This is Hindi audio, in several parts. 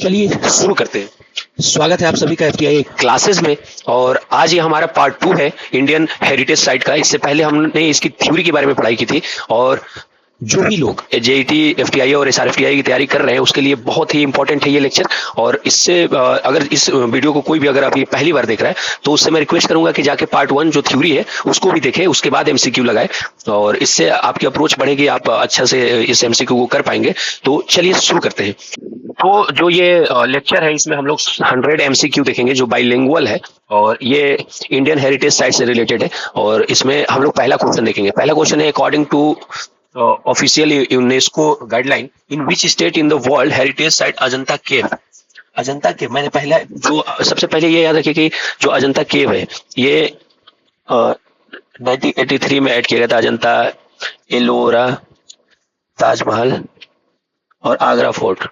चलिए शुरू करते हैं। स्वागत है आप सभी का एफटीआई क्लासेस में। और आज ये हमारा पार्ट 2 है इंडियन हेरिटेज साइट का। इससे पहले हमने इसकी थ्योरी के बारे में पढ़ाई की थी और जो भी लोग जेईटी एफटीआई और एसआरएफटीआई की तैयारी कर रहे हैं उसके लिए बहुत ही इंपॉर्टेंट है ये लेक्चर। और इससे अगर इस वीडियो को कोई भी अगर अभी पहली बार देख रहा है तो उससे मैं रिक्वेस्ट करूंगा कि जाके पार्ट 1 जो थ्योरी है उसको भी देखें, उसके बाद एमसीक्यू लगाए और इससे आपकी अप्रोच बढ़ेगी, आप अच्छा से इस एमसीक्यू को कर पाएंगे। तो चलिए शुरू करते हैं। तो जो ये लेक्चर है इसमें हम लोग 100 एमसीक्यू देखेंगे जो बाइलिंगुअल है और ये इंडियन हेरिटेज साइट से रिलेटेड है। और इसमें हम लोग पहला क्वेश्चन देखेंगे। पहला क्वेश्चन है, according to official UNESCO guideline in which state in the world heritage site Ajanta cave. Ajanta cave, मैंने पहला जो सबसे पहले ये याद रखिए कि जो अजंता केव है ये 1983 में ऐड किया गया था। अजंता, एलोरा, ताजमहल और आगरा फोर्ट,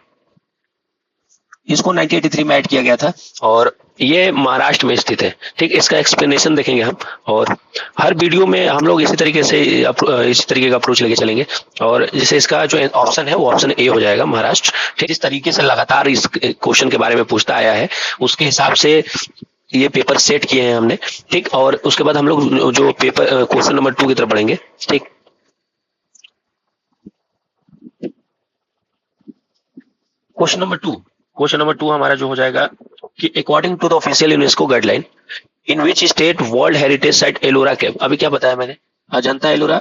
इसको 1983 में ऐड किया गया था और ये महाराष्ट्र में स्थित है। ठीक, इसका एक्सप्लेनेशन देखेंगे हम और हर वीडियो में हम लोग इसी तरीके का अप्रोच लेके चलेंगे। और जैसे इसका जो ऑप्शन है वो ऑप्शन ए हो जाएगा, महाराष्ट्र। ठीक, इस तरीके से लगातार इस क्वेश्चन के बारे में पूछता आया है, उसके हिसाब से ये पेपर सेट किए हैं हमने। ठीक, और उसके बाद हम लोग जो पेपर क्वेश्चन नंबर 2 की तरफ बढ़ेंगे। ठीक, क्वेश्चन नंबर टू हमारा जो हो जाएगा कि according to the official UNESCO guideline in which state world heritage site Ellora cave. अभी क्या बताया मैंने, अजंता एलोरा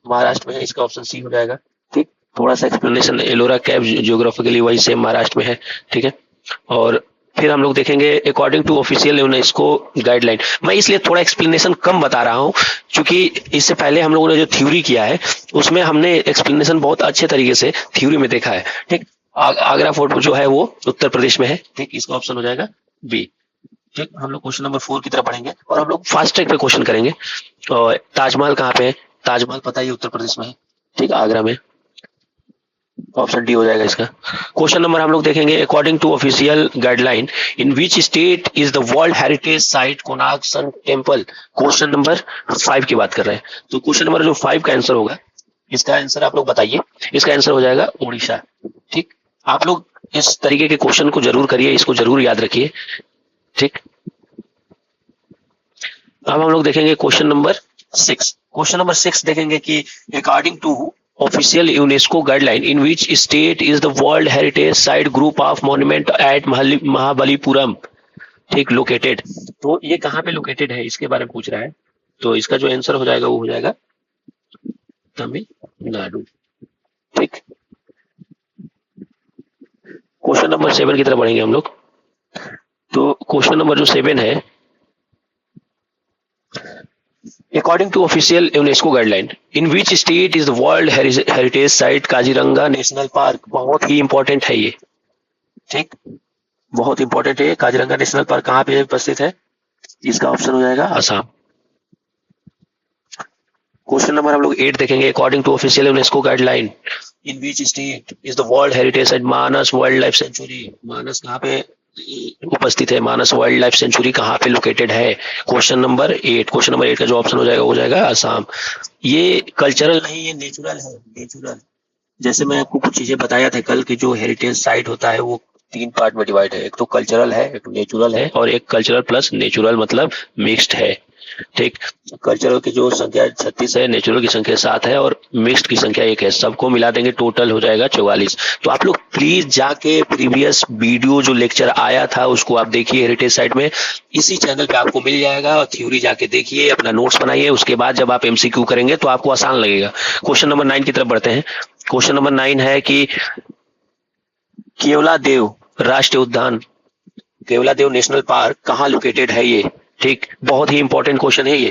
महाराष्ट्र में है, इसका ऑप्शन सी हो जाएगा। ठीक, थोड़ा सा एक्सप्लेनेशन, एलोरा केव जियोग्राफिकली वही सेम महाराष्ट्र में है। ठीक है, और फिर हम लोग देखेंगे according to official UNESCO guideline. मैं इसलिए थोड़ा एक्सप्लेनेशन कम बता रहा हूँ क्योंकि इससे पहले हम लोगों ने जो थ्योरी किया है उसमें हमने एक्सप्लेनेशन बहुत अच्छे तरीके से थ्योरी में देखा है। ठीक, आगरा फोर्ट जो है वो उत्तर प्रदेश में है। ठीक, इसका ऑप्शन हो जाएगा बी। ठीक, हम लोग क्वेश्चन नंबर 4 की तरफ बढ़ेंगे और हम लोग फास्ट ट्रैक पे क्वेश्चन करेंगे। और ताजमहल कहाँ पे है? ताजमहल पता ही उत्तर प्रदेश में है। ठीक, आगरा में, ऑप्शन डी हो जाएगा इसका। क्वेश्चन नंबर हम लोग देखेंगे, according to official guideline in which state is the world heritage site Konark sun temple. Question number 5 की बात कर रहे हैं। तो क्वेश्चन नंबर जो 5 का आंसर होगा, इसका आंसर आप लोग बताइए। इसका आंसर हो जाएगा उड़ीसा। ठीक, आप लोग इस तरीके के क्वेश्चन को जरूर करिए, इसको जरूर याद रखिए। ठीक, अब हम लोग देखेंगे क्वेश्चन नंबर 6। क्वेश्चन नंबर 6 देखेंगे कि according to official UNESCO guideline in which state is the world heritage site group of monument at Mahabalipuram. ठीक, लोकेटेड। तो ये कहाँ पे लोकेटेड है इसके बारे में पूछ रहा है। तो इसका जो आंसर हो जाएगा वो हो जाएगा तमिलनाडु। ठीक, क्वेश्चन नंबर 7 की तरफ बढ़ेंगे हम लोग। तो क्वेश्चन नंबर जो 7 है, according to official UNESCO guideline in which state is the world heritage site Kaziranga national park. बहुत ही इंपॉर्टेंट है ये। ठीक, बहुत इंपॉर्टेंट है। काजीरंगा नेशनल पार्क कहाँ पे उपस्थित है? इसका ऑप्शन हो जाएगा असम। क्वेश्चन नंबर हम लोग 8 देखेंगे, according to official UNESCO guideline in which state is the world heritage site Manas wildlife sanctuary. Manas कहाँ पे उपस्थित है? मानस वाइल्ड लाइफ सेंचुरी कहाँ पे लोकेटेड है? Question number 8। क्वेश्चन नंबर 8 का जो ऑप्शन हो जाएगा असम। ये कल्चरल नहीं, ये नेचुरल है। नेचुरल, जैसे मैं आपको कुछ चीजें बताया था कल की, जो हेरिटेज साइट होता है वो 3 पार्ट में डिवाइड है। एक तो कल्चरल है, एक नेचुरल है और एक कल्चरल प्लस नेचुरल मतलब मिक्स्ड है। ठीक, कल्चरल की जो संख्या 36 है, नेचुरल की संख्या 7 है और मिक्स्ड की संख्या 1 है। सबको मिला देंगे टोटल हो जाएगा 44। तो आप लोग प्लीज जाके प्रीवियस वीडियो जो लेक्चर आया था उसको आप देखिए हेरिटेज साइट में, इसी चैनल पे आपको मिल जाएगा। और थ्योरी जाके देखिए, अपना नोट्स बनाइए, उसके बाद जब आप एमसीक्यू करेंगे तो आपको आसान लगेगा। क्वेश्चन नंबर 9 की तरफ बढ़ते हैं। क्वेश्चन नंबर 9 है कि केवलादेव राष्ट्रीय उद्यान, केवलादेव नेशनल पार्क कहाँ लोकेटेड है ये? ठीक, बहुत ही इंपॉर्टेंट क्वेश्चन है ये,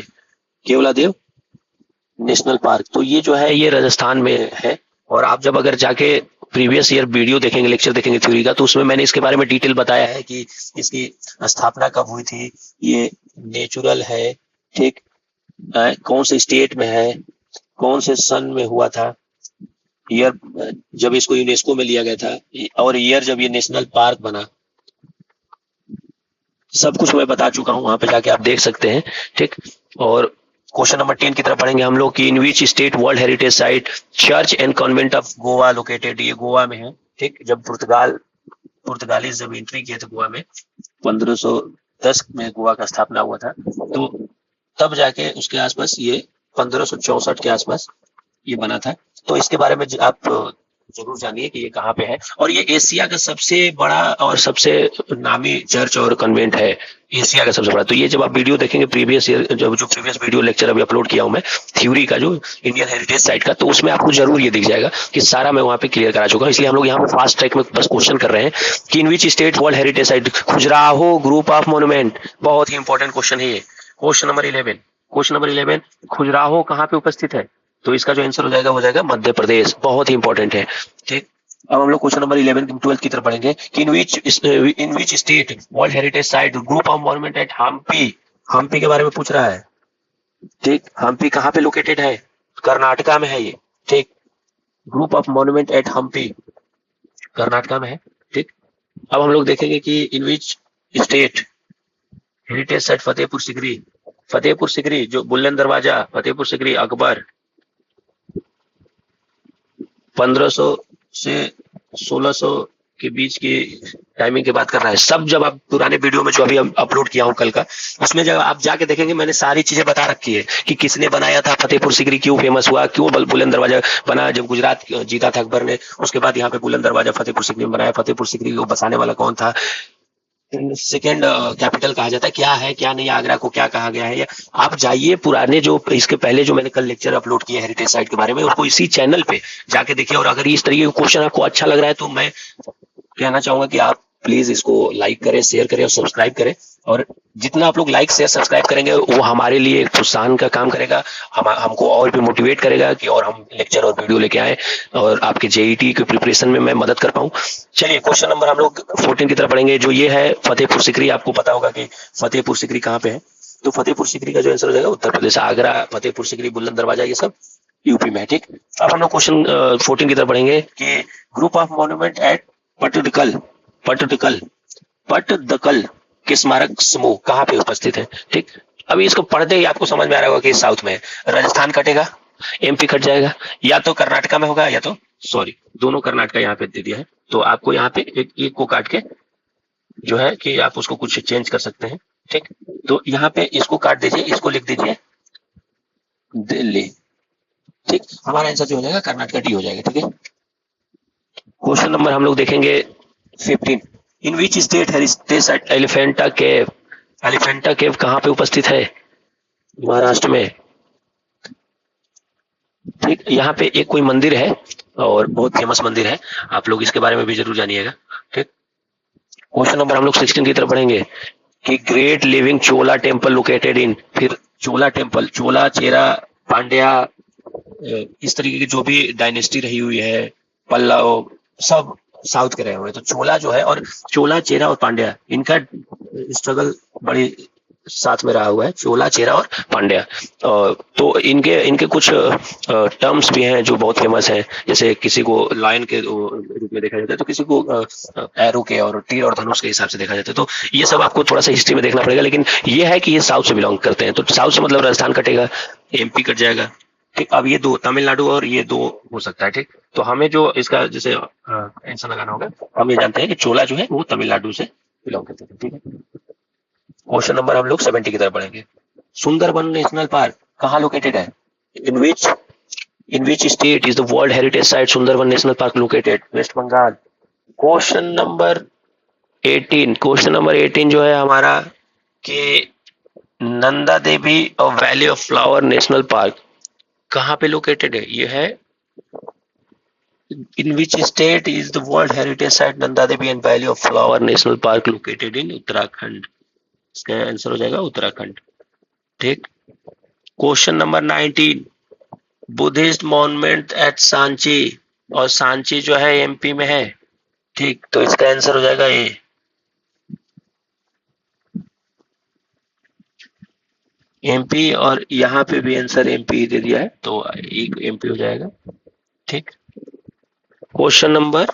केवलादेव नेशनल पार्क। तो ये जो है ये राजस्थान में है। और आप जब अगर जाके प्रीवियस ईयर वीडियो देखेंगे, लेक्चर देखेंगे थ्योरी का, तो उसमें मैंने इसके बारे में डिटेल बताया है कि इसकी स्थापना कब हुई थी, ये नेचुरल है। ठीक, कौन से स्टेट में है, कौन से सन में हुआ था, ईयर जब इसको यूनेस्को में लिया गया था और ईयर जब ये नेशनल पार्क बना, सब कुछ मैं बता चुका हूं, वहां पे जाके आप देख सकते हैं। ठीक, और क्वेश्चन नंबर 10 की तरफ पढ़ेंगे हम लोग कि in which state world heritage site church and convent of Goa located. ये गोवा में है। ठीक, जब पुर्तगाल पुर्तगालीज जब एंट्री किए थे गोवा में 1510 में गोवा का स्थापना हुआ था, तो तब जाके उसके आसपास ये 1564 के आसपास ये बना था। तो इसके बारे में आप जरूर जानिए कि ये कहाँ पे है। और ये एशिया का सबसे बड़ा और सबसे नामी चर्च और कन्वेंट है, एशिया का सबसे बड़ा। तो ये जब आप वीडियो देखेंगे प्रीवियस ईयर, जब जो प्रीवियस वीडियो लेक्चर अभी अपलोड किया हूं मैं थ्योरी का, जो इंडियन हेरिटेज साइट का, तो उसमें आपको जरूर ये दिख जाएगा कि सारा मैं वहां पे क्लियर करा चुका हूं। इसलिए हम लोग यहाँ पे फास्ट ट्रैक में बस क्वेश्चन कर रहे हैं कि in which state world heritage site Khajuraho group of monument. बहुत ही इंपॉर्टेंट क्वेश्चन है ये। Question number 11, question number 11, Khajuraho कहाँ पे उपस्थित है? तो इसका जो आंसर हो जाएगा मध्य प्रदेश। बहुत ही इंपॉर्टेंट है, ठीक। अब हम लोग क्वेश्चन नंबर 11 12 की तरफ पढ़ेंगे कि in which state world heritage site group of monument at Hampi. Hampi के बारे में पूछ रहा है, ठीक। हम्पी कहाँ पे लोकेटेड है? कर्नाटका में है ये, ठीक। Group of monument at Hampi Karnataka में है, ठीक। अब हम लोग देखेंगे कि in which state heritage site Fatehpur Sikri. Fatehpur Sikri जो बुल्लन दरवाजा, फतेहपुर सिकरी अकबर 1500 से 1600 के बीच की टाइमिंग की बात कर रहा है। सब जब आप पुराने वीडियो में जो अभी अपलोड किया हूं कल का, उसमें जब आप जाके देखेंगे मैंने सारी चीजें बता रखी है कि किसने बनाया था, फतेहपुर सिकरी क्यों फेमस हुआ, क्यों बुलंद दरवाजा बना जब गुजरात जीता था अकबर ने, उसके बाद यहाँ पे बुलंद दरवाजा फतेहपुर सिकरी में बनाया। फतेहपुर सिकरी को बसाने वाला कौन था? सेकेंड कैपिटल कहा जाता है। क्या है क्या नहीं, आगरा को क्या कहा गया है? आप जाइए पुराने जो इसके पहले जो मैंने कल लेक्चर अपलोड किए हेरिटेज साइट के बारे में, उसको इसी चैनल पे जाके देखिए। और अगर इस तरीके का क्वेश्चन आपको अच्छा लग रहा है तो मैं कहना चाहूंगा कि आप प्लीज इसको लाइक करें, शेयर करें और सब्सक्राइब करें। और जितना आप लोग लाइक शेयर सब्सक्राइब करेंगे वो हमारे लिए एक प्रोत्साहन का काम करेगा, हमको और भी मोटिवेट करेगा कि और हम लेक्चर और वीडियो लेके आए और आपके जेईटी की प्रिपरेशन में मैं मदद कर पाऊं। चलिए क्वेश्चन नंबर हम लोग 14 की तरफ पढ़ेंगे, जो ये है फतेहपुर सिकरी। आपको पता होगा कि फतेहपुर सिकरी कहाँ पे है। तो फतेहपुर सिकरी का जो आंसर हो जाएगा उत्तर प्रदेश, आगरा, फतेहपुर सिकरी, बुलंद दरवाजा, ये सब यूपी में है, ठीक। अब हम लोग क्वेश्चन 14 की तरफ पढ़ेंगे कि ग्रुप ऑफ मॉन्यूमेंट एट पटदकल पटदकल पटदकल के स्मारक समूह कहाँ पे उपस्थित है, ठीक। अभी इसको पढ़ते ही आपको समझ में आ रहा होगा कि साउथ में है। राजस्थान कटेगा, एमपी कट जाएगा, या तो कर्नाटका में होगा या तो सॉरी दोनों कर्नाटका यहाँ पे दे दिया है। तो आपको यहाँ पे एक को काट के जो है कि आप उसको कुछ चेंज कर सकते हैं, ठीक। तो यहाँ पे इसको काट दीजिए, इसको लिख दीजिए दिल्ली, ठीक। हमारा आंसर जो हो जाएगा कर्नाटका डी हो जाएगा, ठीक है। क्वेश्चन नंबर हम लोग देखेंगे 15, in which state heritage site Elephanta cave. Elephanta cave कहाँ पे उपस्थित है? महाराष्ट्र में, ठीक। यहाँ पे एक कोई मंदिर है और बहुत फेमस मंदिर है, आप लोग इसके बारे में भी जरूर जानिएगा, ठीक। क्वेश्चन नंबर हम लोग 16 की तरफ पढ़ेंगे कि great living Chola temple located in. फिर चोला टेम्पल, चोला, चेरा, पांड्या, इस तरीके की जो भी डायनेस्टी रही हुई है, पल्लव, सब साउथ के रहे हुए। तो चोला जो है, और चोला, चेरा और पांड्या, इनका स्ट्रगल बड़ी साथ में रहा हुआ है, चोला, चेरा और पांड्या। तो इनके इनके कुछ टर्म्स भी हैं जो बहुत फेमस हैं, जैसे किसी को लायन के रूप में देखा जाता है, तो किसी को एरो के और तीर और धनुष के हिसाब से देखा जाता है। तो ये सब आपको थोड़ा सा हिस्ट्री में देखना पड़ेगा, लेकिन ये है कि ये साउथ से बिलोंग करते हैं। तो साउथ से मतलब राजस्थान कटेगा, एमपी कट जाएगा, ठीक। अब ये दो तमिलनाडु और ये दो हो सकता है, ठीक। तो हमें जो इसका जैसे आंसर लगाना होगा, हम ये जानते हैं कि चोला जो है वो तमिलनाडु से बिलोंग करते थे, ठीक है। क्वेश्चन नंबर हम लोग 70 की तरफ पढ़ेंगे। सुंदरबन नेशनल पार्क कहाँ लोकेटेड है? In which state is the world heritage site Sundarban national park located? West Bengal. Question number 18, question number 18 जो है हमारा कि नंदा देवी और valley of flower national park कहाँ पे लोकेटेड है? ये है in which state is the world heritage site Nanda Devi and valley of flower national park located in? Uttarakhand. इसका आंसर हो जाएगा उत्तराखंड, ठीक। Question number 19, Buddhist monument at Sanchi, और सांची जो है एमपी में है, ठीक। तो इसका आंसर हो जाएगा ए। एमपी, और यहाँ पे भी आंसर एमपी दे दिया है, तो एक एमपी हो जाएगा, ठीक। क्वेश्चन नंबर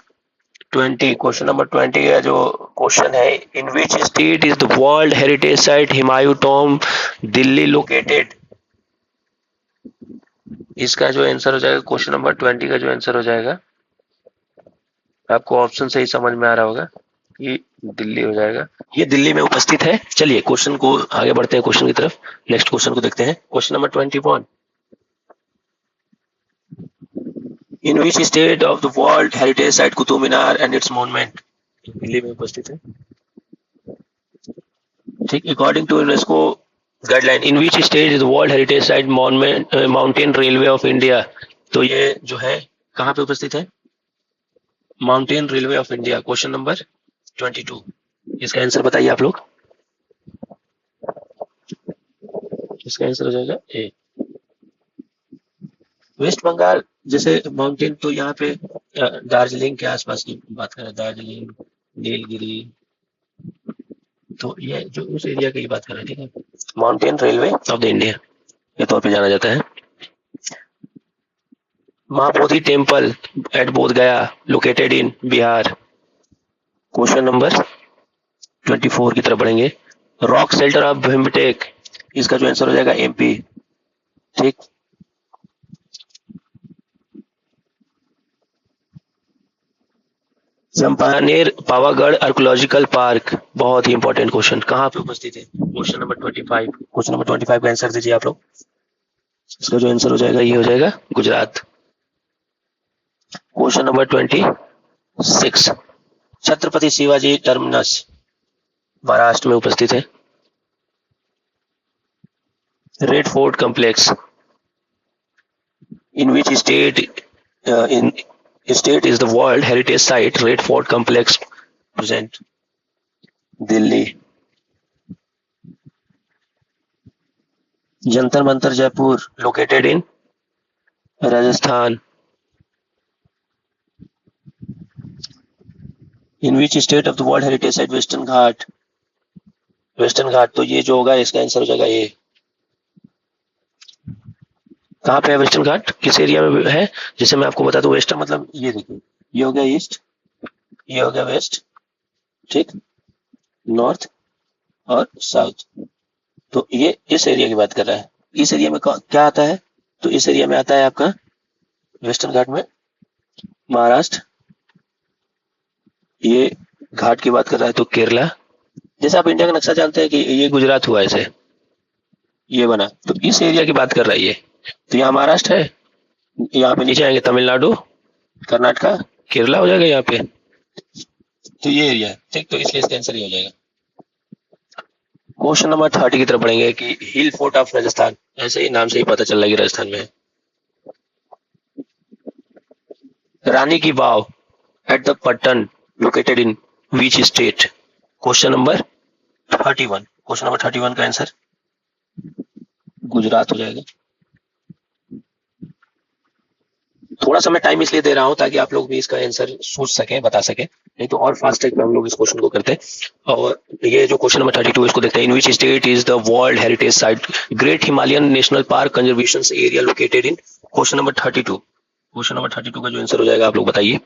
20, क्वेश्चन नंबर 20 का जो क्वेश्चन है, in which state is the world heritage site Humayun tomb Delhi located? इसका जो आंसर हो जाएगा क्वेश्चन नंबर 20 का जो आंसर हो जाएगा, आपको ऑप्शन से ही समझ में आ रहा होगा, ये दिल्ली हो जाएगा, ये दिल्ली में उपस्थित है। चलिए क्वेश्चन को आगे बढ़ते हैं, क्वेश्चन की तरफ। नेक्स्ट क्वेश्चन को देखते हैं, question number 21। In which state of the world heritage site Qutub Minar and its monument, Delhi में उपस्थित है। ठीक, according to UNESCO guideline, in which state is world heritage site monument mountain railway of India, तो ये जो है कहाँ पे उपस्थित है, mountain railway of India. Question number 22, इसका आंसर बताइए आप लोग। इसका आंसर हो जाएगा ए। वेस्ट बंगाल जैसे माउंटेन, तो यहाँ पे दार्जिलिंग के आसपास की बात करें, दार्जिलिंग, नीलगिरी, तो ये जो उस एरिया की बात कर रहे हैं। ठीक है, mountain railway of the India के तौर पे जाना जाता है। महाबोधि टेम्पल एट बोध गया located in Bihar. Question number 24 की तरफ बढ़ेंगे। रॉक शेल्टर ऑफ भीमबेटका, इसका जो आंसर हो जाएगा एमपी। ठीक, चंपानेर पावागढ़ आर्कोलॉजिकल पार्क, बहुत ही इंपॉर्टेंट क्वेश्चन, कहाँ पे उपस्थित है। क्वेश्चन नंबर 25, क्वेश्चन नंबर 25 का आंसर दीजिए आप लोग। इसका जो आंसर हो जाएगा ये हो जाएगा Gujarat. Question number 26, Chhatrapati Shivaji terminus Maharashtra में उपस्थित है। Red fort complex, in which state is the world heritage site red fort complex present, Delhi. Jantar Mantar Jaipur located in Rajasthan. In which state of the world heritage site Western Ghat, Western Ghat, तो ये जो होगा इसका आंसर हो जाएगा ए। कहाँ पे है वेस्टर्न घाट, किस एरिया में है, जिसे मैं आपको बता दूं। वेस्टर्न मतलब ये देखिए, ये हो गया ईस्ट, ये हो गया वेस्ट, ठीक, नॉर्थ और साउथ, तो ये इस एरिया की बात कर रहा है। इस एरिया में क्या आता है, तो इस एरिया में आता है आपका वेस्टर्न घाट में महाराष्ट्र, ये घाट की बात कर रहा है तो केरला। जैसे आप इंडिया का नक्शा जानते हैं कि ये गुजरात हुआ ऐसे, ये बना, तो इस एरिया की बात कर रहा है ये। तो यहाँ महाराष्ट्र है, यहाँ पे नीचे आएंगे तमिलनाडु, कर्नाटका, केरला हो जाएगा यहाँ पे, तो ये एरिया है। ठीक, तो इसलिए इसका आंसर ये हो जाएगा। क्वेश्चन नंबर 30 की तरफ बढ़ेंगे कि हिल फोर्ट ऑफ राजस्थान, ऐसे ही नाम से ही पता चल रहा है कि राजस्थान में है। Rani ki Vav at the Patan located in which state. Question number 31, question number 31 का आंसर गुजरात हो जाएगा। थोड़ा सा मैं टाइम इसलिए दे रहा हूं ताकि आप लोग भी इसका आंसर सोच सके, बता सके, नहीं तो और फास्ट ट्रैक पे हम लोग इस क्वेश्चन को करते हैं। और ये जो क्वेश्चन नंबर 32 इसको देखते हैं। In which state is the world heritage site great Himalayan national park conservation area located in. Question number 32, question number 32 का जो आंसर हो जाएगा आप लोग बताइए।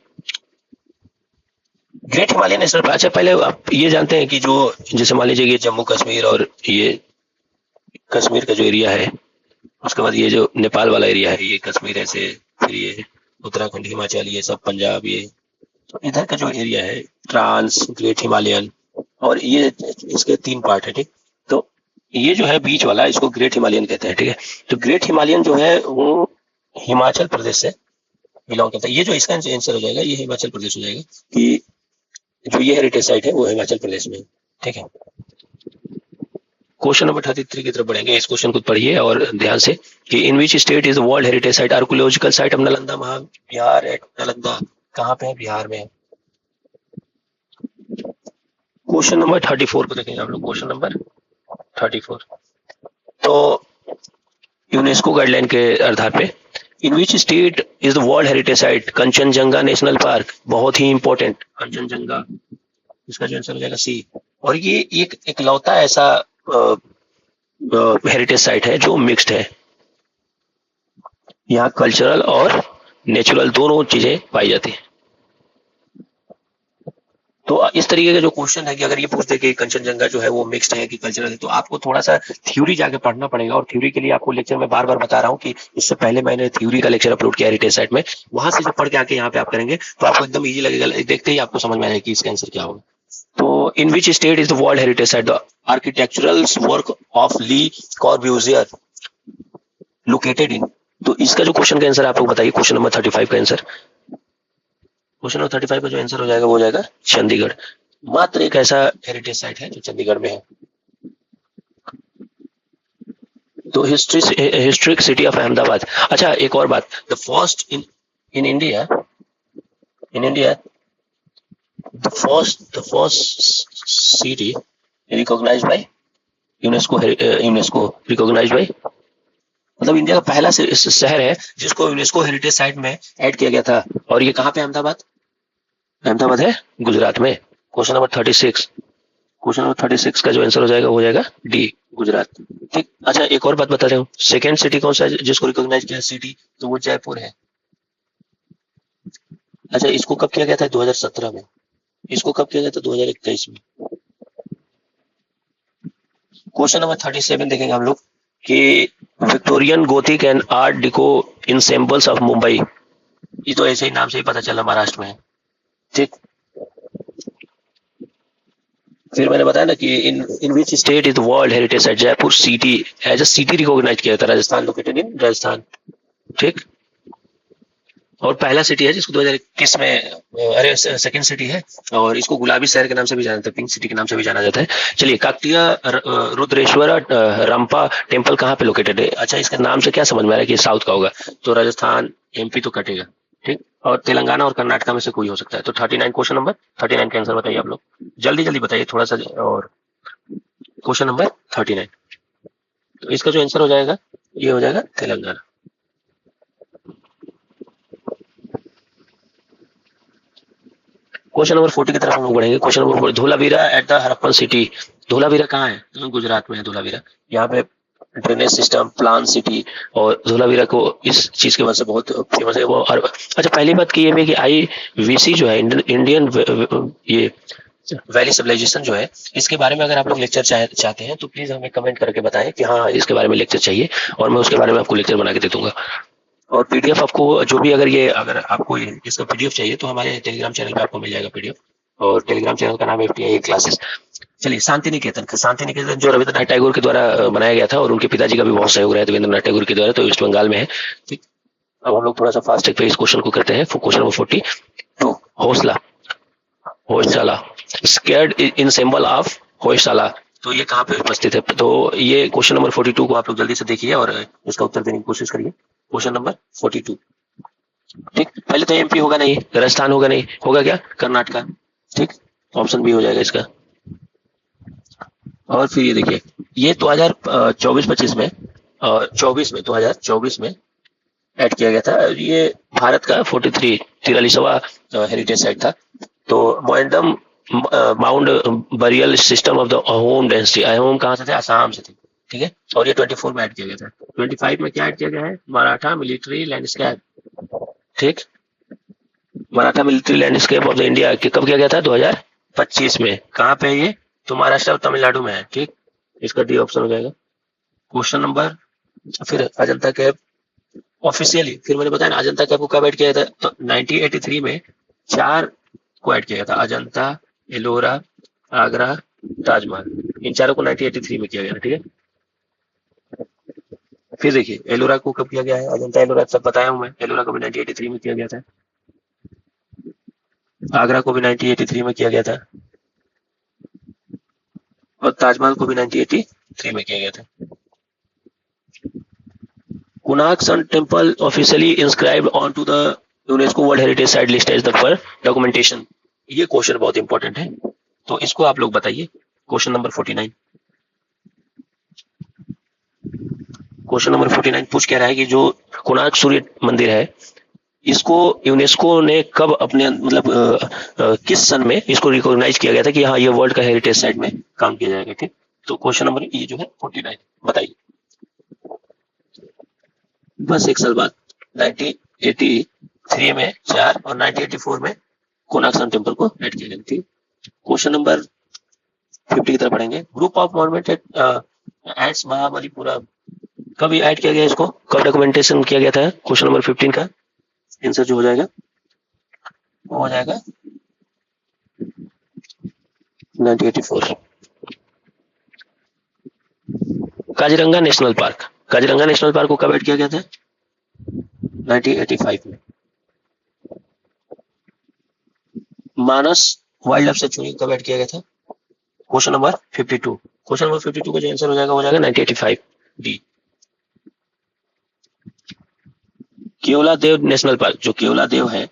ग्रेट हिमालयन नेशनल पार्क, अच्छा पहले आप ये जानते हैं कि जो जैसे मान लीजिए ये जम्मू कश्मीर और ये कश्मीर का जो एरिया है, उसके बाद ये जो नेपाल वाला एरिया है, ये कश्मीर ऐसे, फिर ये उत्तराखंड, हिमाचल, ये सब पंजाब, ये तो इधर का जो एरिया है ट्रांस, ग्रेट हिमालयन, और ये इसके 3 पार्ट है। ठीक, तो ये जो है बीच वाला, इसको ग्रेट हिमालयन कहते हैं। ठीक है, तो ग्रेट हिमालयन जो है वो हिमाचल प्रदेश से बिलोंग करता है। ये जो इसका आंसर हो जाएगा ये हिमाचल प्रदेश हो जाएगा, कि जो ये हेरिटेज साइट है वो हिमाचल प्रदेश में। ठीक है, क्वेश्चन नंबर 33 की तरफ बढ़ेंगे। इस क्वेश्चन को पढ़िए और ध्यान से कि in which state is world heritage site archaeological site of Nalanda Mahavihara at Nalanda, कहाँ पे है, बिहार में। क्वेश्चन नंबर 34 को देखेंगे आप लोग। क्वेश्चन नंबर 34, तो यूनेस्को गाइडलाइन के आधार पे in which state is the world heritage site Kanchenjunga national park, बहुत ही इंपॉर्टेंट, कंचनजंगा, इसका जो आंसर हो जाएगा सी। और ये एक इकलौता ऐसा हेरिटेज साइट है जो मिक्स्ड है, यहाँ कल्चरल और नेचुरल दोनों चीजें पाई जाती है। तो इस तरीके का जो क्वेश्चन है कि अगर ये पूछते कि कंचनजंगा जो है वो मिक्स्ड है कि कल्चरल है, तो आपको थोड़ा सा थ्योरी जाके पढ़ना पड़ेगा। और थ्योरी के लिए आपको लेक्चर में बार बार बता रहा हूँ कि इससे पहले मैंने थ्योरी का लेक्चर अपलोड किया हेरिटेज साइट में, वहां से जब पढ़ के आके यहाँ पे आप करेंगे तो आपको एकदम ईजी लगेगा, देखते ही आपको समझ में आएगा कि इसका आंसर क्या होगा। तो in which state is the world heritage site the architectural work of Le Corbusier located in. तो इसका जो क्वेश्चन का आंसर आप लोग बताइए, क्वेश्चन नंबर 35 का आंसर, क्वेश्चन नंबर 35 का जो आंसर हो जाएगा वो हो जाएगा चंडीगढ़। मात्र एक ऐसा हेरिटेज साइट है जो चंडीगढ़ में है। तो हिस्ट्रिक सिटी ऑफ अहमदाबाद। अच्छा एक और बात, the first in India the first city recognized by UNESCO recognized by, मतलब इंडिया का पहला शहर है जिसको यूनेस्को हेरिटेज साइट में ऐड किया गया था, और ये कहाँ पे? अहमदाबाद है गुजरात में। क्वेश्चन नंबर 36 का जो आंसर हो जाएगा वो हो जाएगा डी, गुजरात। ठीक। अच्छा एक और बात बता रहा हूँ, सेकेंड सिटी कौन सा है जिसको रिकॉग्नाइज किया सिटी? तो वो जयपुर है। अच्छा इसको कब किया गया था? 2017 में। इसको कब किया गया था? 2021 में। क्वेश्चन नंबर 37 देखेंगे हम लोग कि Victorian Gothic and art deco ensembles of Mumbai, ये तो ऐसे ही नाम से ही पता चला महाराष्ट्र में है। ठीक। फिर मैंने बताया ना कि in which state is world heritage site Jaipur city as a city recognise किया था, राजस्थान, लोकेटेड इन राजस्थान। ठीक। और पहला सिटी है जिसको 2021 में, अरे सेकंड सिटी है, और इसको गुलाबी शहर के नाम से भी जाना जाता है, पिंक सिटी के नाम से भी जाना जाता है। चलिए, काकतीय रुद्रेश्वर रंपा टेम्पल कहाँ पे लोकेटेड है? अच्छा इसका नाम से क्या समझ में आ रहा है कि साउथ का होगा, तो राजस्थान, एमपी तो कटेगा। ठीक। और तेलंगाना और कर्नाटका में से कोई हो सकता है। तो 39, क्वेश्चन नंबर 39 का आंसर बताइए आप लोग, जल्दी जल्दी बताइए थोड़ा सा। और क्वेश्चन नंबर 39, तो इसका जो आंसर हो जाएगा ये हो जाएगा तेलंगाना। क्वेश्चन नंबर 40 की तरफ हम लोग बढ़ेंगे। Question number, Dholavira at the Harappan city. Dholavira कहाँ है? तो गुजरात में है धोलावीरा। यहाँ पे ड्रेनेज सिस्टम, प्लान सिटी, और धोलावीरा को इस चीज की वजह से बहुत फेमस है वो। अच्छा पहली बात की ये भी कि IVC जो है, इंडियन ये वैली सिविलाइजेशन जो है, इसके बारे में अगर आप लोग लेक्चर चाहते हैं तो प्लीज हमें कमेंट करके बताएं कि हाँ इसके बारे में लेक्चर चाहिए, और मैं उसके बारे में आपको लेक्चर बना के दे दूंगा। और पीडीएफ आपको जो भी, अगर आपको इसका पीडीएफ चाहिए तो हमारे टेलीग्राम चैनल पे आपको मिल जाएगा पीडीएफ, और टेलीग्राम चैनल का नाम है FTI क्लासेस। चलिए, शांति निकेतन जो रविंद्रनाथ टैगोर के द्वारा बनाया गया था, और उनके पिताजी का भी बहुत सहयोग रहा है रविंद्रनाथ टैगोर के द्वारा, तो वेस्ट बंगाल में है। ठीक। अब हम लोग थोड़ा सा फास्ट पे इस क्वेश्चन को करते हैं। Question number 42, Hoysala scared in symbol of Hoysala, तो ये कहाँ पे उपस्थित है? तो ये क्वेश्चन नंबर 42 को आप लोग जल्दी से देखिए और इसका उत्तर देने की कोशिश करिए। Question number 42। ठीक। पहले तो MP होगा नहीं, राजस्थान होगा नहीं, होगा क्या? कर्नाटका। ठीक। ऑप्शन बी हो जाएगा इसका। और फिर ये देखिए, ये 2024-25 में, 2024 में ऐड किया गया था। ये भारत का 43वां हेरिटेज साइट था। तो Moidams mound burial system of the Ahom dynasty, Ahom कहाँ से थे? आसाम से थे। ठीक है। और ये 24 में ऐड किया गया था। 25 में क्या ऐड किया गया है? Maratha military landscape. ठीक। Maratha military landscape of the India कब किया गया था? 2025 में। कहाँ पे है ये? तो महाराष्ट्र और तमिलनाडु में है। ठीक। इसका डी ऑप्शन हो जाएगा। क्वेश्चन नंबर, फिर अजंता कैब ऑफिशियली, फिर मैंने बताया ना अजंता कैब को कब ऐड किया था? तो 1983 में 4 को ऐड किया गया था, अजंता, एलोरा, आगरा, ताजमहल, इन चारों को 1983 में किया गया था। ठीक है। फिर देखिए, एलोरा को कब किया गया है? अजंता एलोरा सब बताया हूं मैं, एलोरा को भी 1983 में किया गया था। आगरा को भी 1983 में किया गया था, और ताजमहल को भी 1983 में किया गया था। Konark sun temple officially inscribed onto the UNESCO world heritage site list as the for documentation. ये क्वेश्चन बहुत इंपॉर्टेंट है, तो इसको आप लोग बताइए। Question number 49। क्वेश्चन नंबर 49 पूछ कह रहा है कि जो कोणार्क सूर्य मंदिर है, इसको यूनेस्को ने कब अपने, मतलब किस सन में इसको रिकॉग्नाइज किया गया था कि हाँ ये वर्ल्ड का हेरिटेज साइट में काम किया जाएगा। ठीक। तो क्वेश्चन नंबर ये जो है 49 बताइए। बस एक साल बाद 1983 में 4 और 1984 में कोणार्क सन टेम्पल को ऐड किया गया। ठीक। क्वेश्चन नंबर 50 की तरफ पढ़ेंगे। Group of monument at Mahabalipuram कब ऐड किया गया? इसको कब डॉक्यूमेंटेशन किया गया था? क्वेश्चन नंबर 15 का आंसर जो हो जाएगा वो हो जाएगा 1984। Kaziranga national park, Kaziranga national park को कब ऐड किया गया था? 1985 में। मानस वाइल्ड लाइफ सेंचुरी कब ऐड किया गया था? Question number 52। क्वेश्चन नंबर 52 का जो आंसर हो जाएगा 1985 डी। केवला देव नेशनल पार्क, जो केवला देव है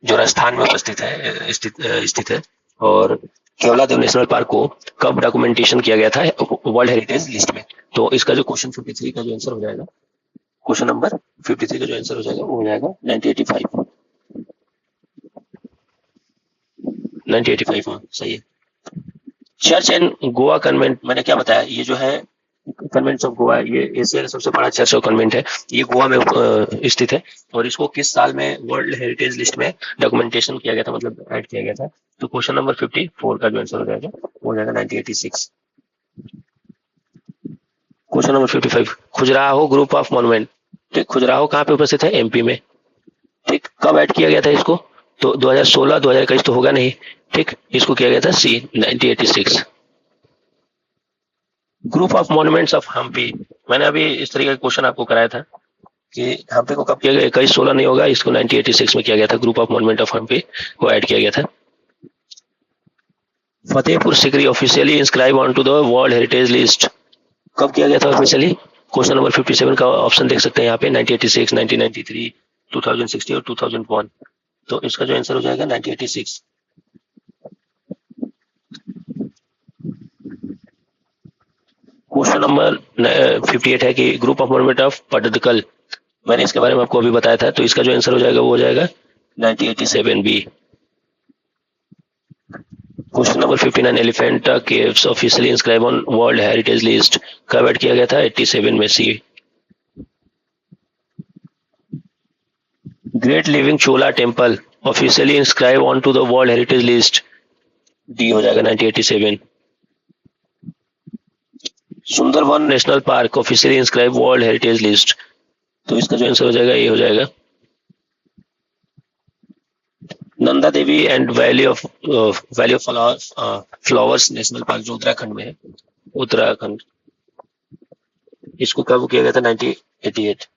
जो राजस्थान में उपस्थित है स्थित है, और केवला देव नेशनल पार्क को कब डॉक्यूमेंटेशन किया गया था वर्ल्ड हेरिटेज लिस्ट में? तो इसका जो क्वेश्चन 53 का जो आंसर हो जाएगा, क्वेश्चन नंबर 53 का जो आंसर हो जाएगा वो हो जाएगा 1985। 1985 हाँ सही है। चर्च एंड गोवा कन्वेंट, मैंने क्या बताया, ये जो है कन्वेंट ऑफ गोवा, ये एशिया का सबसे बड़ा चर्च और कन्वेंट है, ये गोवा में स्थित है, और इसको किस साल में वर्ल्ड हेरिटेज लिस्ट में डॉक्यूमेंटेशन किया गया था, मतलब ऐड किया गया था? तो क्वेश्चन नंबर 54 का जो आंसर हो जाएगा वो हो जाएगा 1986। Question number 55, Khajuraho group of monument, ठीक, खुजराहो कहाँ पे उपस्थित है? एमपी में, ठीक। कब ऐड किया गया था इसको? तो 2016 2021 तो होगा नहीं, ठीक, इसको किया गया था सी 1986। Group of monuments of Hampi, मैंने अभी इस तरीके का क्वेश्चन आपको कराया था कि हम्पी को कब किया गया, 21-16 नहीं होगा, इसको 1986 में किया गया था, group of monument of Hampi को ऐड किया गया था। Fatehpur Sikri officially inscribe on to the world heritage list, कब किया गया था ऑफिशियली? क्वेश्चन नंबर 57 का ऑप्शन देख सकते हैं यहाँ पे, 1986, 1993, 2016 और 2001। तो इसका जो आंसर हो जाएगा 1986। क्वेश्चन नंबर 58 है कि ग्रुप ऑफ मॉन्यूमेंट ऑफ पटदकल, मैंने इसके बारे में आपको अभी बताया था, तो इसका जो आंसर हो जाएगा वो हो जाएगा 1987 B. Question number 59, Elephanta caves officially inscribe on world heritage list, कब ऐड किया गया था? 87 में C. Great living Chola temple officially inscribe on to the world heritage list, D हो जाएगा 1987। Sundarban national park officially inscribe world heritage list, तो इसका जो आंसर हो जाएगा ये हो जाएगा Nanda Devi and valley of flowers national park, जो उत्तराखंड में है, उत्तराखंड, इसको कब किया गया था? 1988।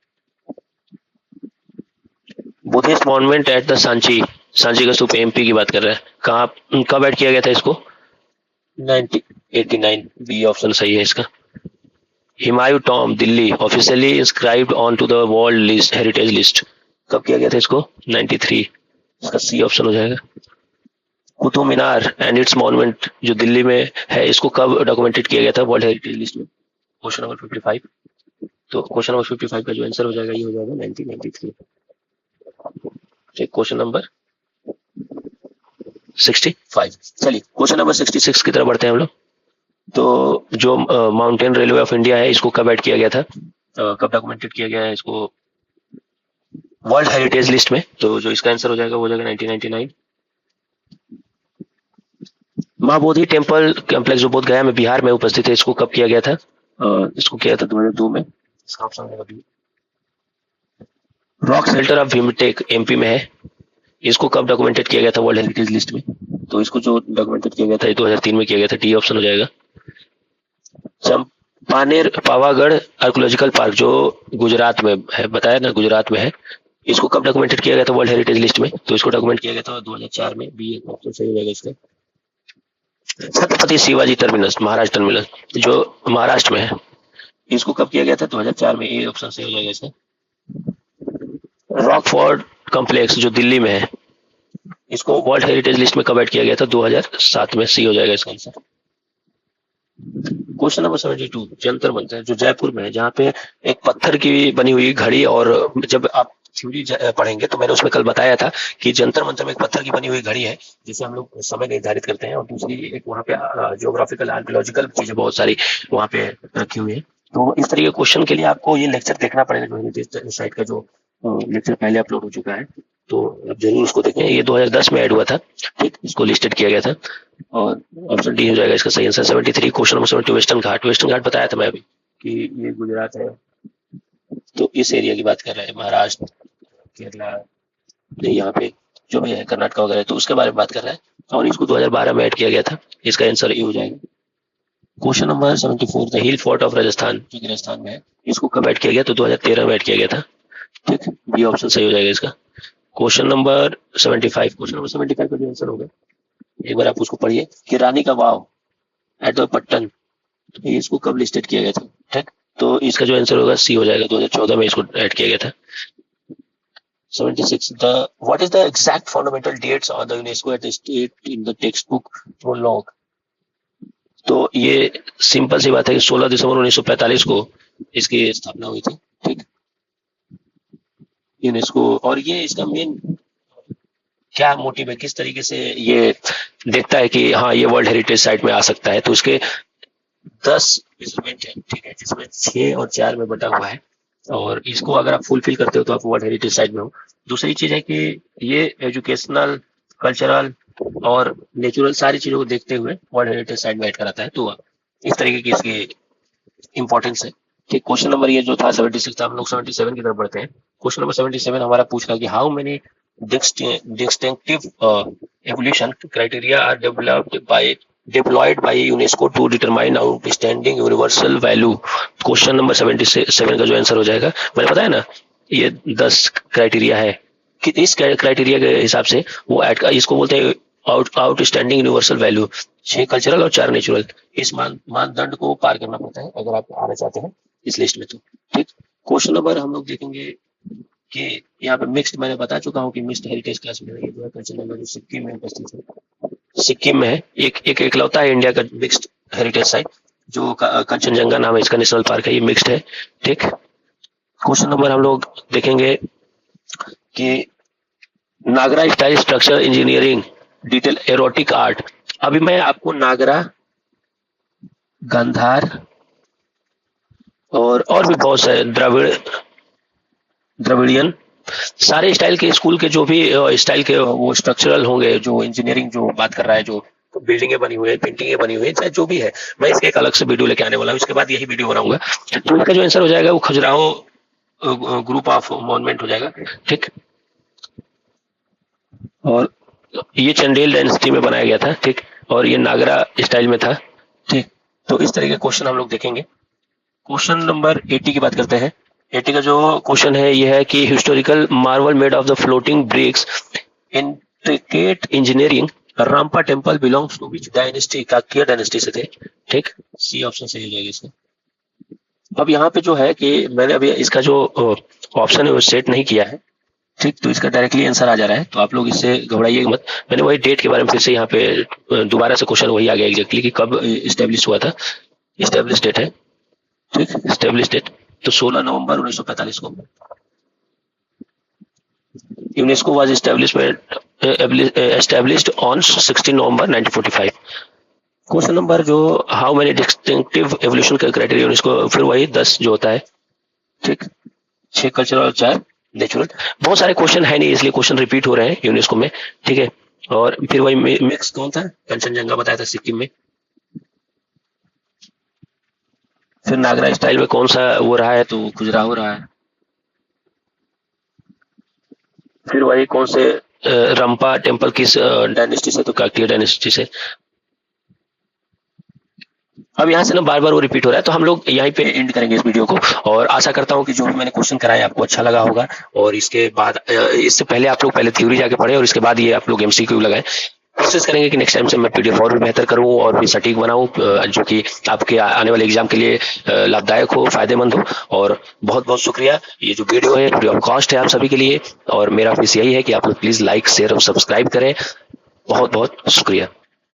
Buddhist monument at the Sanchi, Sanchi का स्तूप एमपी की बात कर रहा है, कहाँ कब ऐड किया गया था इसको? 1989 बी ऑप्शन सही है इसका। Humayun tomb Delhi officially inscribed on to the world list heritage list, कब किया गया था इसको? 93, इसका सी ऑप्शन हो जाएगा। Qutub Minar and its monument जो दिल्ली में है, इसको कब डॉक्यूमेंटेड किया गया था वर्ल्ड हेरिटेज लिस्ट में? Question number 55। तो क्वेश्चन नंबर 55 का जो आंसर हो जाएगा ये हो जाएगा 1993। Question number 65। चलिए क्वेश्चन नंबर 66 की तरफ बढ़ते हैं हम लोग। तो जो माउंटेन रेलवे ऑफ इंडिया है, इसको कब ऐड किया गया था, कब डॉक्यूमेंटेड किया गया है इसको वर्ल्ड हेरिटेज लिस्ट में? तो जो इसका आंसर हो जाएगा वो हो जाएगा 1999। माँ बोधि टेम्पल कॉम्प्लेक्स जो बोध गया में बिहार में उपस्थित है, इसको कब किया गया था? इसको किया था 2002 में, इसका ऑप्शन होगा B. Rock shelter of Bhimbetka MP में है, इसको कब डॉक्यूमेंटेड किया गया था वर्ल्ड हेरिटेज लिस्ट में? तो इसको जो डॉक्यूमेंटेड किया गया था 2003 में किया गया था, डी ऑप्शन हो जाएगा। चंपानेर पावागढ़ आर्कोलॉजिकल पार्क जो गुजरात में है, बताया ना गुजरात में है, इसको कब डॉक्यूमेंटेड किया गया था वर्ल्ड हेरिटेज लिस्ट में? तो इसको डॉक्यूमेंट किया गया था 2004 में, बी ऑप्शन सही हो जाएगा इसका। छत्रपति शिवाजी टर्मिनस महाराष्ट्र टर्मिनस जो महाराष्ट्र में है, इसको कब किया गया था? 2004 में, ए ऑप्शन सही हो जाएगा इसका। रॉकफोर्ड कॉम्प्लेक्स जो दिल्ली में है, इसको वर्ल्ड हेरिटेज लिस्ट में कब ऐड किया गया था? 2007 में, सी हो जाएगा इसका answer. Question number 72, Jantar Mantar जो जयपुर में है, जहाँ पे एक पत्थर की बनी हुई घड़ी, और जब आप थ्योरी पढ़ेंगे तो मैंने उसमें कल बताया था कि जंतर मंतर में एक पत्थर की बनी हुई घड़ी है जिससे हम लोग समय निर्धारित करते हैं, और दूसरी एक वहाँ पे जियोग्राफिकल आर्कियोलॉजिकल चीजें बहुत सारी वहाँ पे रखी हुई है। तो इस तरीके के क्वेश्चन के लिए आपको ये लेक्चर देखना पड़ेगा, जो हेरिटेज साइट का जो लेक्चर पहले अपलोड हो चुका है, तो आप जरूर उसको देखें। ये 2010 में ऐड हुआ था, ठीक, इसको लिस्टेड किया गया था, और ऑप्शन डी हो जाएगा इसका सही answer. 73 question number 70, western Ghat, Western घाट बताया था मैं अभी कि ये गुजरात है, तो इस एरिया की बात कर रहे हैं, महाराष्ट्र केरला, यहाँ पे जो भी है कर्नाटका वगैरह, तो उसके बारे में बात कर रहा है और इसको 2012 में ऐड किया गया था। इसका आंसर ये हो जाएगा। Question number 74, the hill fort of Rajasthan, जो कि राजस्थान में है, इसको कब ऐड किया गया? तो 2013 में ऐड किया गया था। ठीक, बी ऑप्शन सही हो जाएगा इसका। क्वेश्चन नंबर 75, क्वेश्चन नंबर 75 का जो आंसर होगा, एक बार आप उसको पढ़िए कि रानी का वाव एट द पट्टन, इसको कब लिस्टेड किया गया था? ठीक, तो इसका जो आंसर होगा सी हो जाएगा, 2014 में इसको ऐड किया गया था। 76, the what is the exact fundamental dates on the UNESCO at the state in the textbook prologue? तो ये सिंपल सी बात है कि 16 दिसंबर 1945 को इसकी स्थापना हुई थी। ठीक, यूनेस्को, और ये इसका मेन क्या मोटिव है, किस तरीके से ये देखता है कि हाँ ये वर्ल्ड हेरिटेज साइट में आ सकता है? तो उसके 10 मेजरमेंट है, ठीक है, जिसमें 6 और 4 में बटा हुआ है, और इसको अगर आप फुलफिल करते हो तो आप वर्ल्ड हेरिटेज साइट में हो। दूसरी चीज है कि ये एजुकेशनल, कल्चरल और नेचुरल सारी चीजों को देखते हुए वर्ल्ड हेरिटेज साइट में ऐड कराता है। तो इस तरीके की इसकी इंपॉर्टेंस है। ठीक, क्वेश्चन नंबर ये जो था 76 था, हम लोग 77 की तरफ बढ़ते हैं। क्वेश्चन नंबर 77 हमारा पूछ रहा कि how many distinctive evolution criteria are deployed by UNESCO to determine outstanding universal value? Question number 77 का जो आंसर हो जाएगा, मैंने बताया ना ये 10 क्राइटेरिया है कि इस क्राइटेरिया के हिसाब से वो ऐड का, इसको बोलते हैं आउटस्टैंडिंग यूनिवर्सल वैल्यू। 6 कल्चरल और 4 नेचुरल, इस मानदंड को पार करना पड़ता है अगर आप आना चाहते हैं इस लिस्ट में। तो ठीक, क्वेश्चन नंबर हम लोग देखेंगे कि यहाँ पे मिक्स्ड, मैंने बता चुका हूँ कि मिक्स्ड हेरिटेज क्लास में ये जो है कल्चर नंबर जो सिक्किम में उपस्थित है। सिक्किम में है, एक इकलौता है इंडिया का मिक्स्ड हेरिटेज साइट, जो कंचनजंगा नाम है इसका नेशनल पार्क है, ये मिक्स्ड है। ठीक, क्वेश्चन नंबर हम लोग देखेंगे कि Nagara style structure engineering detail erotic art. अभी मैं आपको नागरा, गांधार और भी बहुत सारे द्रविडियन सारे स्टाइल के स्कूल के जो भी स्टाइल के वो स्ट्रक्चरल होंगे, जो इंजीनियरिंग जो बात कर रहा है, जो बिल्डिंगें बनी हुई है, पेंटिंगें बनी हुई है, चाहे जो भी है, मैं इसके एक अलग से वीडियो लेके आने वाला हूँ। इसके बाद यही वीडियो बनाऊंगा। तो इसका जो आंसर हो जाएगा वो खजुराहो ग्रुप ऑफ मॉन्यूमेंट हो जाएगा। ठीक, और ये चंदेल डायनेस्टी में बनाया गया था। ठीक, और ये नागरा स्टाइल में था। ठीक, तो इस तरह के क्वेश्चन हम लोग देखेंगे। क्वेश्चन नंबर 80 की बात करते हैं। 80 का जो क्वेश्चन है ये है कि historical marvel made of the floating bricks intricate engineering Ramappa temple belongs to which dynasty? Kakatiya dynasty से थे। ठीक, सी ऑप्शन सही हो जाएगा इसका। अब यहाँ पे जो है कि मैंने अभी इसका जो ऑप्शन है वो सेट नहीं किया है। ठीक, तो इसका डायरेक्टली आंसर आ जा रहा है, तो आप लोग इससे घबराइएगा मत। मैंने वही डेट के बारे में फिर से यहाँ पे दोबारा से क्वेश्चन वही आ गया एग्जैक्टली कि कब इस्टेब्लिश हुआ था। इस्टेब्लिश डेट है, ठीक, इस्टेब्लिश डेट तो 16 नवंबर 1945 को। UNESCO was established on 16 November 1945। Question number जो हाउ मेनी डिस्टिंक्टिव एवोल्यूशन का क्राइटेरिया यूनेस्को, फिर वही 10 जो होता है। ठीक, 6 कल्चरल और 4 नेचुरल। बहुत सारे क्वेश्चन है नहीं इसलिए क्वेश्चन रिपीट हो रहे हैं यूनेस्को में। ठीक है, और फिर वही मिक्स कौन था? कंचनजंगा बताया था सिक्किम में। फिर नागरा स्टाइल में कौन सा वो रहा है? तो खजुराहो रहा है। फिर वही कौन से रंपा टेम्पल किस डायनेस्टी से? तो काकतीय डायनेस्टी से। अब यहाँ से ना बार बार वो रिपीट हो रहा है, तो हम लोग यहीं पे एंड करेंगे इस वीडियो को। और आशा करता हूँ कि जो भी मैंने क्वेश्चन कराया आपको अच्छा लगा होगा। और इसके बाद इससे पहले आप लोग पहले थ्योरी जाके पढ़े और इसके बाद ये आप लोग एमसीक्यू लगाएं। कोशिश करेंगे कि नेक्स्ट टाइम से मैं पीडीएफ और भी बेहतर करूं और भी सटीक बनाऊं, जो कि आपके आने वाले एग्जाम के लिए लाभदायक हो, फायदेमंद हो। और बहुत बहुत शुक्रिया। ये जो वीडियो है फ्री ऑफ कॉस्ट है आप सभी के लिए, और मेरा फीस यही है कि आप लोग प्लीज लाइक, शेयर और सब्सक्राइब करें। बहुत बहुत शुक्रिया।